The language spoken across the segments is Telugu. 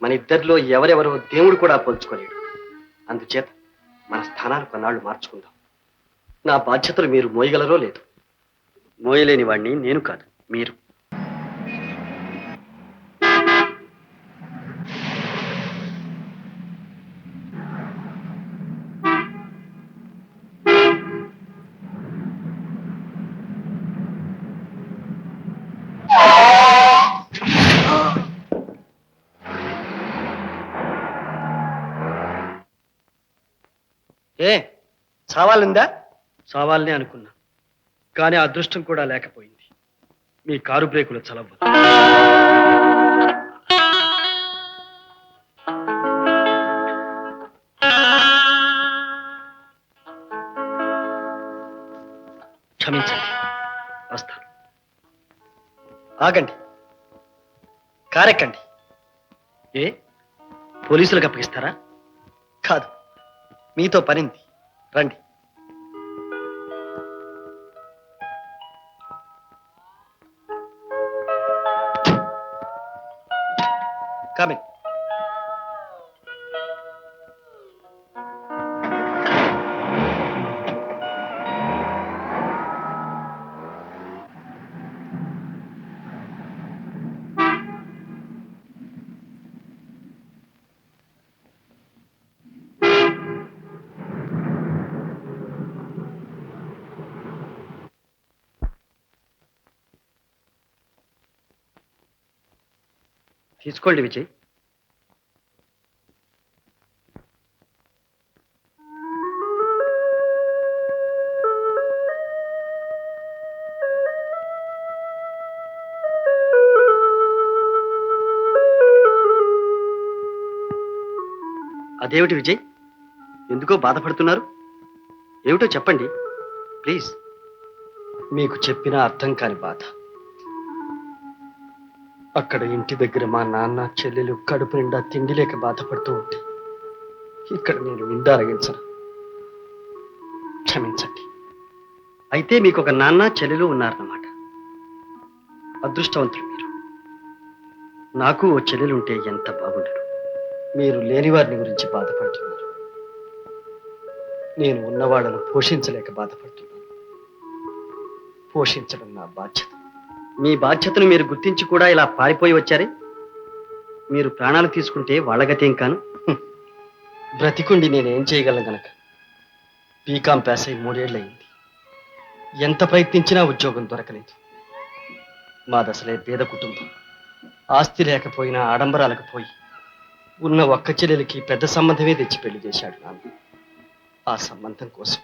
మన ఇద్దరిలో ఎవరెవరో దేవుడు కూడా పోల్చుకోలేడు. అందుచేత మన స్థానాలు కొన్నాళ్ళు మార్చుకుందాం. నా బాధ్యతలు మీరు మోయగలరో లేదు. మోయలేని వాడిని నేను కాదు, మీరు. ఏ చావాలిందా? చావాలనే అనుకున్నా, కానీ అదృష్టం కూడా లేకపోయింది. మీ కారు బ్రేకులు చలవు. క్షమించండి, వస్తాను. ఆగండి, కారెక్కండి. ఏ పోలీసులకు అప్పగిస్తారా? కాదు, మీతో పనింది. రండి. కమింగ్. తీసుకోండి విజయ్. అదేమిటి విజయ్, ఎందుకో బాధపడుతున్నారు? ఏమిటో చెప్పండి ప్లీజ్. మీకు చెప్పిన అర్థం కాని బాధ. అక్కడ ఇంటి దగ్గర మా నాన్న చెల్లెలు కడుపు నిండా తిండి లేక బాధపడుతూ ఉంటే ఇక్కడ నేను నిండారగించను. క్షమించండి. అయితే మీకు ఒక నాన్న చెల్లెలు ఉన్నారన్నమాట. అదృష్టవంతులు మీరు. నాకు ఓ చెల్లెలు ఉంటే ఎంత బాగుండదు. మీరు లేని వారిని గురించి బాధపడుతున్నారు. నేను ఉన్నవాళ్ళను పోషించలేక బాధపడుతున్నాను. పోషించడం నా బాధ్యత. మీ బాధ్యతను మీరు గుర్తించి కూడా ఇలా పారిపోయి వచ్చారే. మీరు ప్రాణాలు తీసుకుంటే వాళ్ళ గతేం కాను. బ్రతికుండి నేనేం చేయగలను గనక. బీకాం పాస్ అయి 3 ఏళ్ళయింది. ఎంత ప్రయత్నించినా ఉద్యోగం దొరకలేదు. మాదసలే పేద కుటుంబం. ఆస్తి లేకపోయినా ఆడంబరాలకు పోయి ఉన్న ఒక్క చెల్లెలకి పెద్ద సంబంధమే తెచ్చి పెళ్లి చేశాడు నాన్న. ఆ సంబంధం కోసం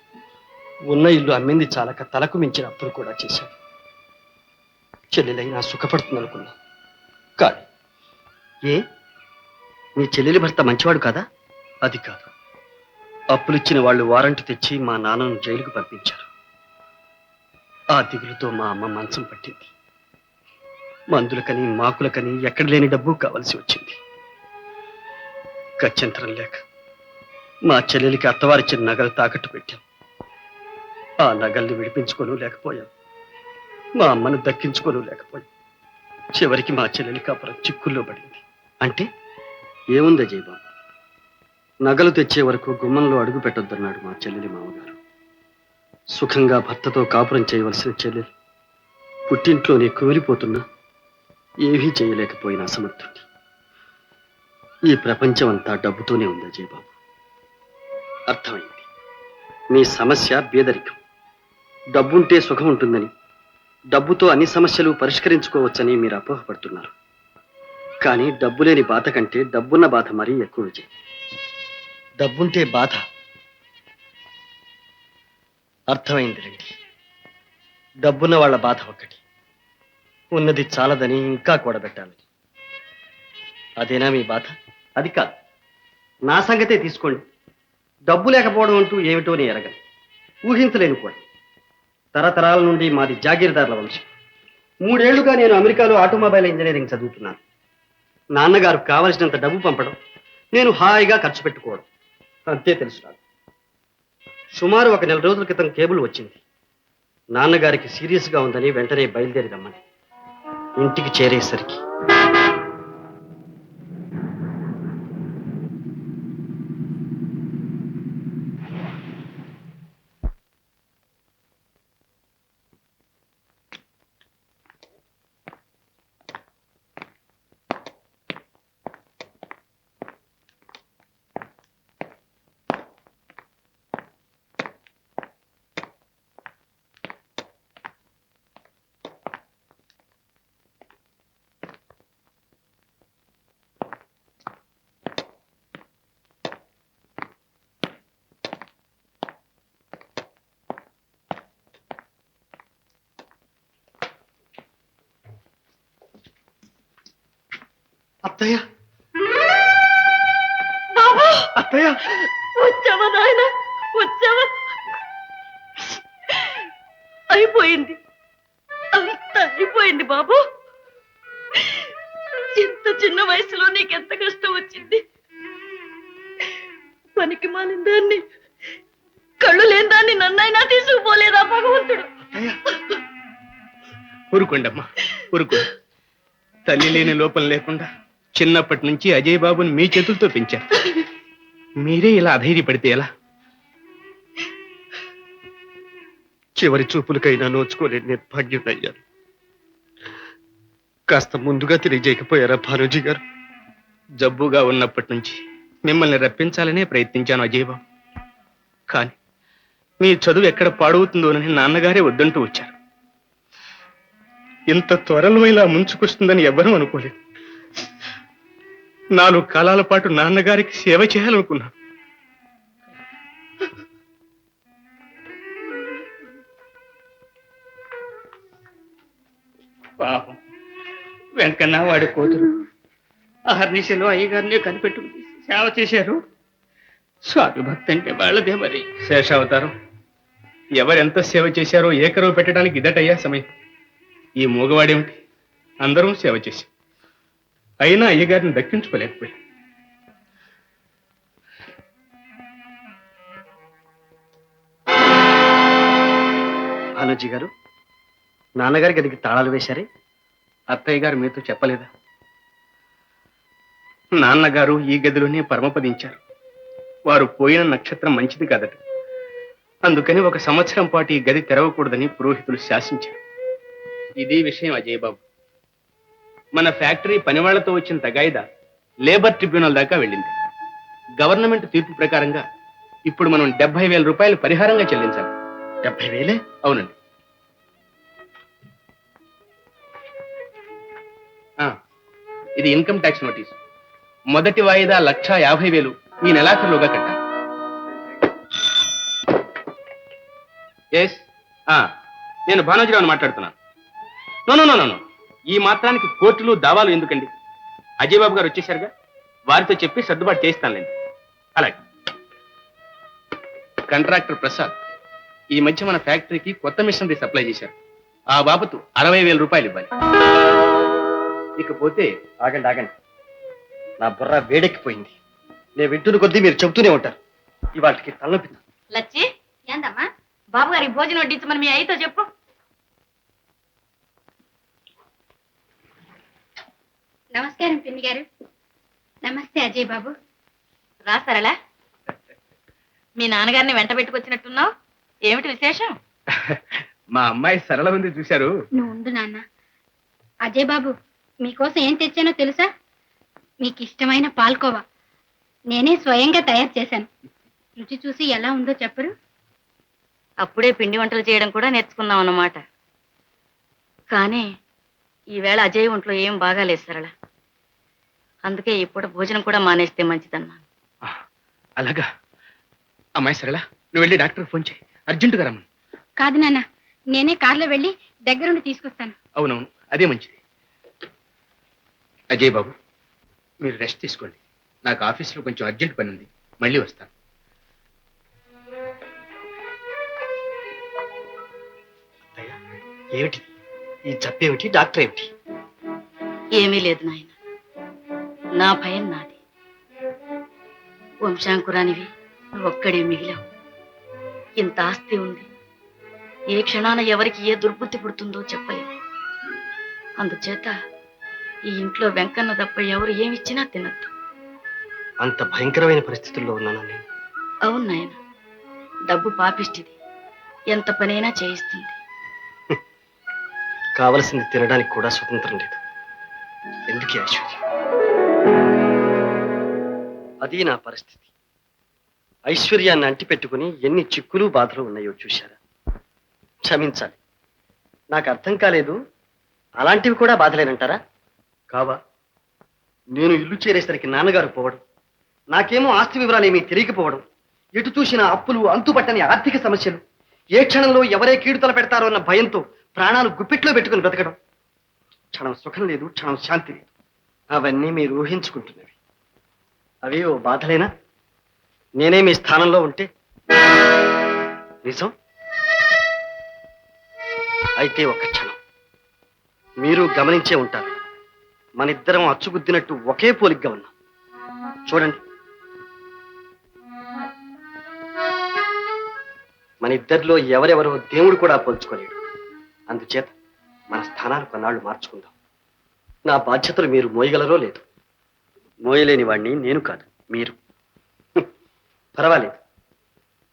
ఉన్న ఇల్లు అమ్మింది చాలక తలకు మించిన అప్పులు కూడా చేశాడు. చెల్లెలైనా సుఖపడుతుందనుకున్నా. కానీ ఏ మీ చెల్లెలి భర్త మంచివాడు కాదా? అది కాదు. అప్పులిచ్చిన వాళ్ళు వారంట్ తెచ్చి మా నాన్నను జైలుకు పంపించారు. ఆ దిగులుతో మా అమ్మ మంచం పట్టింది. మందులకని మాకులకని ఎక్కడ లేని డబ్బు కావలసి వచ్చింది. గత్యంతరం లేక మా చెల్లెలికి అత్తవారిచ్చిన నగలు తాకట్టు పెట్టాం. ఆ నగల్ని విడిపించుకోను లేకపోయాం. మా అమ్మను దక్కించుకోను లేకపోయాం. చివరికి మా చెల్లెలి కాపురం చిక్కుల్లో పడింది. అంటే ఏముంది జయబాబు? నగలు తెచ్చే వరకు గుమ్మంలో అడుగు పెట్టొద్దన్నాడు మా చెల్లెలి మామగారు. సుఖంగా భర్తతో కాపురం చేయవలసిన చెల్లెలు పుట్టింట్లోనే కూలిపోతున్నా ఏవీ చేయలేకపోయిన అసమర్థుడి. ఈ ప్రపంచం అంతా డబ్బుతోనే ఉంది జయబాబు. అర్థమైంది. మీ సమస్య బేదరికం. డబ్బుంటే సుఖం ఉంటుందని, డబ్బుతో అన్ని సమస్యలు పరిష్కరించుకోవచ్చని మీరు అపోహపడుతున్నారు. కానీ డబ్బు లేని బాధ కంటే డబ్బున్న బాధ మరీ ఎక్కువ విజయ్. డబ్బుంటే బాధ. అర్థమైంది రండి. డబ్బున్న వాళ్ళ బాధ ఒక్కటి, ఉన్నది చాలదని ఇంకా కూడబెట్టాలని. అదేనా మీ బాధ? అది కాదు. నా సంగతే తీసుకోండి. డబ్బు లేకపోవడం అంటూ ఏమిటో నేను ఎరగను, ఊహించలేను కూడా. తరతరాల నుండి మాది జాగీర్దార్ల వంశం. 3 ఏళ్లుగా నేను అమెరికాలో ఆటోమొబైల్ ఇంజనీరింగ్ చదువుతున్నాను. నాన్నగారు కావలసినంత డబ్బు పంపడం, నేను హాయిగా ఖర్చు పెట్టుకోవడం, అంతే తెలుసు నాకు. సుమారు 1 నెల రోజుల క్రితం కేబుల్ వచ్చింది. నాన్నగారికి సీరియస్గా ఉందని వెంటనే బయలుదేరి రమ్మని. ఇంటికి చేరేసరికి అత్తయ్య బాబు అత్తయ్య వచ్చావా నాయన వచ్చావా అయిపోయింది అంతా అయిపోయింది బాబు ఇంత చిన్న వయసులో నీకెంత కష్టం వచ్చింది పనికి మాలిన దాన్ని కళ్ళు లేని దాన్ని నన్నైనా తీసుకుపోలేదా భగవంతుడు ఊరుకోండమ్మా ఊరుకో తల్లి లేని లోపం లేకుండా చిన్నప్పటి నుంచి అజయ్ బాబుని మీ చేతులతో పెంచారు మీరే ఇలా అధైర్యపడితే ఎలా చివరి చూపులకైనా నోచుకోలేని నిర్భాగ్యుడయ్యాను కాస్త ముందుగా తెలియజేయకపోయారా భానుజీ గారు? జబ్బుగా ఉన్నప్పటి నుంచి మిమ్మల్ని రప్పించాలనే ప్రయత్నించాను అజయ్ బాబు కానీ మీ చదువు ఎక్కడ పాడవుతుందోనని నాన్నగారే వద్దంటూ వచ్చారు ఇంత త్వరలో ఇలా ముంచుకొస్తుందని ఎవ్వరూ అనుకోలేదు 4 కాలాల పాటు నాన్నగారికి సేవ చేయాలనుకున్నాను పాపం వెంకన్న వాడి కూతురు అహర్నిశలో అయ్యగారిని కనిపెట్టుకుని సేవ చేశారు స్వామి భక్తి అంటే వాళ్ళదే మరి శేషావతారం ఎవరెంత సేవ చేశారో ఏకరవు పెట్టడానికి ఇదటయ్యా సమయం ఈ మూగవాడేమిటి అందరం సేవ చేశాం అయినా అయ్యగారిని దక్కించుకోలేకపోయాం భానుజీ గారు నాన్నగారి గదికి తాళాలు వేశారే? అత్తయ్య గారు మీతో చెప్పలేదా నాన్నగారు ఈ గదిలోనే పరమపదించారు వారు పోయిన నక్షత్రం మంచిది కాదట అందుకని 1 సంవత్సరం పాటు ఈ గది తెరవకూడదని పురోహితులు శాసించారు ఇది విషయం అజయ్ బాబు మన ఫ్యాక్టరీ పనివాళ్లతో వచ్చిన తగాయిదా లేబర్ ట్రిబ్యునల్ దాకా వెళ్ళింది గవర్నమెంట్ తీర్పు ప్రకారంగా ఇప్పుడు మనం 70,000 రూపాయలు పరిహారంగా చెల్లించాలి 70,000? అవునండి ఇది ఇన్కమ్ ట్యాక్స్ నోటీస్ మొదటి వాయిదా 1,50,000 ఈ నెలాఖరులోగా కట్టాలి నేను భానోజీరావుని మాట్లాడుతున్నాను నో ఈ మాత్రానికి కోర్టులు దావాలు ఎందుకండి అజయ్ బాబు గారు వచ్చేసారుగా వారితో చెప్పి సర్దుబాటు చేయిస్తానులేండి అలాగే కాంట్రాక్టర్ ప్రసాద్ ఈ మధ్య మన ఫ్యాక్టరీకి కొత్త మిషనరీ సప్లై చేశారు ఆ బాబతు 60,000 రూపాయలు ఇవ్వాలి ఇకపోతే ఆగండి నా బుర్ర వేడెక్కిపోయింది నేను వింటున్న కొద్దీ మీరు చెబుతూనే ఉంటారు ఇవాటికి తలనొప్పి లచ్చి ఏందమ్మా బాబు గారికి భోజనం వడ్డించమని మీ అయ్యతో చెప్పు నమస్కారం పిన్ని గారు నమస్తే అజయ్ బాబు రా సరళ మీ నాన్నగారిని వెంట పెట్టుకొచ్చినట్టున్నావు ఏమిటి విశేషం మా అమ్మాయి సరళ ఉంది చూశారు నువ్వు ఉండు నాన్న అజయ్ బాబు మీకోసం ఏం తెచ్చానో తెలుసా మీకు ఇష్టమైన పాల్కోవా నేనే స్వయంగా తయారు చేశాను రుచి చూసి ఎలా ఉందో చెప్పరు అప్పుడే పిండి వంటలు చేయడం కూడా నేర్చుకున్నాం అన్నమాట కానీ ఈవేళ అజయ్ ఒంట్లో ఏం బాగాలేదు సరళ అందుకే ఇప్పుడు భోజనం కూడా మానేస్తే మంచిదన్నా అలాగా అమ్మాయి సరళ నువ్వు వెళ్ళి డాక్టర్ ఫోన్ చేయి అర్జెంటుగా రమ్మను కాదు నాన్న నేనే కార్లో వెళ్ళి దగ్గరుండి తీసుకొస్తాను అవునవును అదే మంచిది అజయ్ బాబు మీరు రెస్ట్ తీసుకోండి నాకు ఆఫీస్లో కొంచెం అర్జెంట్ పని ఉంది మళ్ళీ వస్తాను ఏమిటి ఈ జబ్బేమిటి డాక్టర్ ఏమిటి? ఏమీ లేదు నాయన నా భయం నాది వంశాంకురానివి నువ్వొక్కడే మిగిలావు ఇంత ఆస్తి ఉంది ఏ క్షణాన ఎవరికి ఏ దుర్బుద్ధి పుడుతుందో చెప్పలేము అందుచేత ఈ ఇంట్లో వెంకన్న తప్ప ఎవరు ఏమిచ్చినా తినద్దు అంత భయంకరమైన పరిస్థితుల్లో ఉన్నాను నేను. అవును నాయన డబ్బు పాపిష్టిది ఎంత పనైనా చేయిస్తుంది కావలసింది తినడానికి కూడా స్వతంత్రం లేదు ఎందుకే ఐశ్వర్యం అది నా పరిస్థితి ఐశ్వర్యాన్ని అంటిపెట్టుకుని ఎన్ని చిక్కులు బాధలు ఉన్నాయో చూశారా క్షమించాలి నాకు అర్థం కాలేదు అలాంటివి కూడా బాధలేనంటారా కావా నేను ఇల్లు చేరేసరికి నాన్నగారు పోవడం నాకేమో ఆస్తి వివరాలు ఏమీ తెలియకపోవడం ఎటు చూసిన అప్పులు అంతుపట్టని ఆర్థిక సమస్యలు ఏ క్షణంలో ఎవరే కీడుతల పెడతారో అన్న భయంతో ప్రాణాలు గుప్పిట్లో పెట్టుకుని బ్రతకడం క్షణం సుఖం లేదు క్షణం శాంతి లేదు అవన్నీ మీరు ఊహించుకుంటున్నవి. అవి ఓ బాధలేనా? నేనే మీ స్థానంలో ఉంటే నిజం. అయితే ఒక్క క్షణం. మీరు గమనించే ఉంటారు, మనిద్దరం అచ్చుగుద్దినట్టు ఒకే పోలిగ్గా ఉన్నాం. చూడండి, మన ఇద్దరిలో ఎవరెవరో దేవుడు కూడా పోల్చుకోలేడు. అందుచేత మన స్థానాలు కొన్నాళ్ళు మార్చుకుందాం. నా బాధ్యతలు మీరు మోయగలరో లేదు. మోయలేని వాడిని నేను కాదు, మీరు. పర్వాలేదు,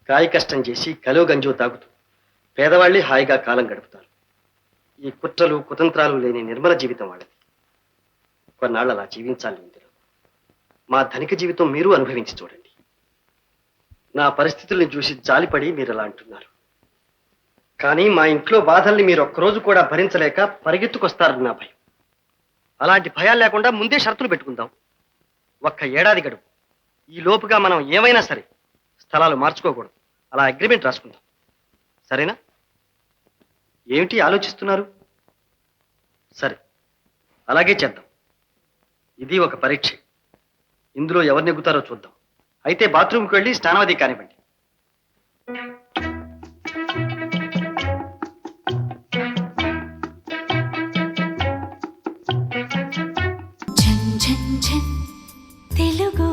కాయ కష్టం చేసి కలో గంజో తాగుతూ పేదవాళ్ళే హాయిగా కాలం గడుపుతారు. ఈ కుట్రలు కుతంత్రాలు లేని నిర్మల జీవితం వాళ్ళది. కొన్నాళ్ళు అలా జీవించాలి. ఇందులో మా ధనిక జీవితం మీరు అనుభవించి చూడండి. నా పరిస్థితుల్ని చూసి జాలిపడి మీరు అలా అంటున్నారు. కానీ మా ఇంట్లో బాధల్ని మీరు ఒక్కరోజు కూడా భరించలేక పరిగెత్తుకొస్తారని నా భయం. అలాంటి భయాలు లేకుండా ముందే షరతులు పెట్టుకుందాం. ఒక్క ఏడాది గడువు. ఈ లోపుగా మనం ఏమైనా సరే స్థలాలు మార్చుకోకూడదు. అలా అగ్రిమెంట్ రాసుకుందాం. సరేనా? ఏమిటి ఆలోచిస్తున్నారు? సరే, అలాగే చేద్దాం. ఇది ఒక పరీక్ష. ఇందులో ఎవరు నెగ్గుతారో చూద్దాం. అయితే బాత్రూమ్కి వెళ్ళి స్నానావధి కానివ్వండి. తెలుగు